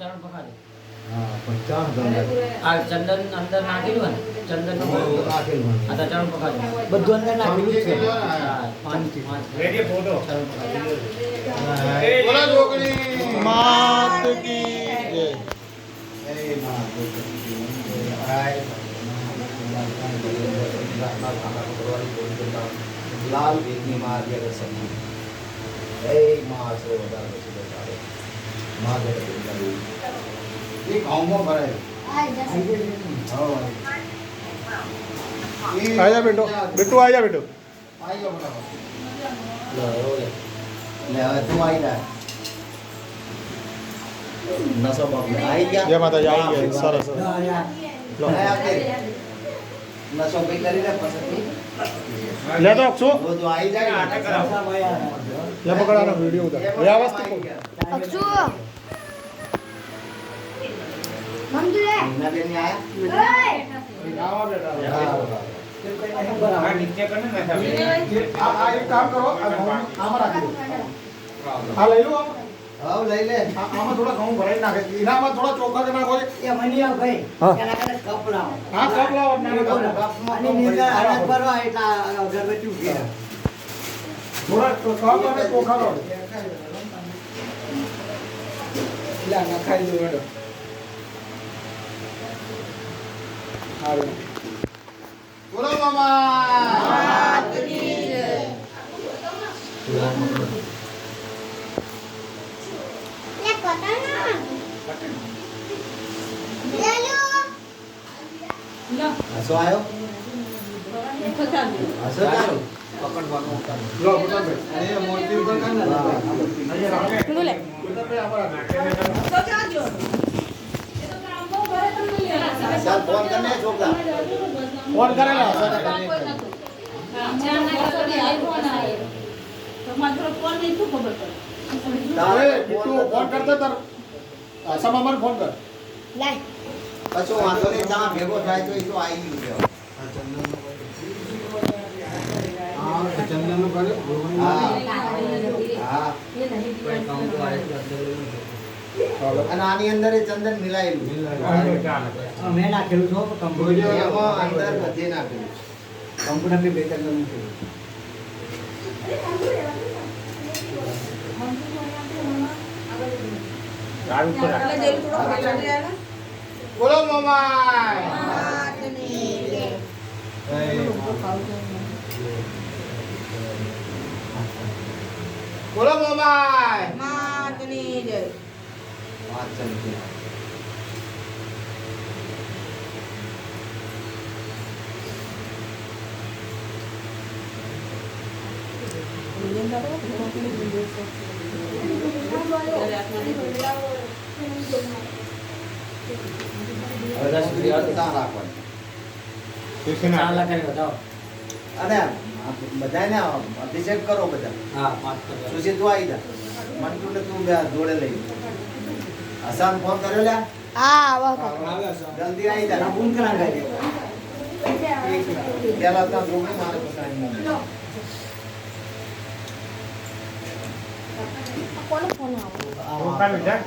ચરણ પકાડે. હા પણ ચણ આ ચંદન અંદર નાખેલું ને ચંદન નાખેલું આ તો ચરણ પકાડે. બધું અંદર નાખેલું છે. હા, પાંચ રેડી ફોટો ચરણ પકાડે. બોલો જોગણી માત કી જય. એ માં હાય લાલ વેદની માં આદ્ય સંગીત એ માં આશરો વધારે છે બતાવે માં જગત એ ગામમાં ભરાય આજા બેટો બેટુ આજા બેટો આઈ ગયો બરાબર લે હવે તું આઈ જા નસો બાપ આઈ ગયા જય માતાજી આવી ગયા સરસ સરસ. લો નસો ભાઈ કરી લે પછી લે તો અક્ષુ બધું આઈ જાય લે પકડાનો વિડિયો ઉતાર વ્યવસ્થિત અક્ષુ મંજુ રે ના બેન આયા ગાવા બેટા બરાબર નીચે કરને ને આ એક કામ કરો આમાં રાખી દો. આ લઈ લો આમાં. હાવ લઈ લે આમાં થોડા ઘઉં ભરાઈ નાખે એનામાં થોડા ચોખા કે નાખો. એ મનિયા ભાઈ હા. એના કરે કપ લાવો હા કપ લાવો નાના કપ. અને નીચે અલગ ભરવા એટલા અગરબત્તી ઉભી રહે થોડા કપ અને ચોખા લો. લે નખાઈ દો મેડમ. હારું. બોલો મામા લે કટાના લે લો હસો આવ્યો હસો ચાલુ પકડવાનું લો બતાવે. એ મોટી ઉપર કાન ના નું લે ચાલ ફોન કરને છોકરા ફોન કરેલા તારે અરે તું ફોન કરતો તાર આસામામાં ફોન કર. લે કશો વાંધો નહીં ત્યાં ભેગો થાય તો એ તો આવી ગયું હા અને આની અંદર એ ચંદન મિલાયેલું મેં નાખેલું છો એમાં અંદર બધે નાખેલું કમ્પ્યુટર पे બેટર નથી. સારું પર બોલો મામા બોલો મામા વાત ચમકી હવે 10 મિનિટ ત્યાં રાખવાનું ચાર લાખ કરી બતાવો. અને બધાને અભિષેક કરો બધા હા, પાંચ કરો. સુશી તું આવી જા મંટુ ને તું બે જોડે લઈ હસાન ફોન કર્યો લ્યા હા આવો જલ્દી આવી જા ફોન કરા ગાડી. પેલા ત્યાં જોડે મારે પકડાઈ કોનો ફોન આવો આવો ટોકા મીઠા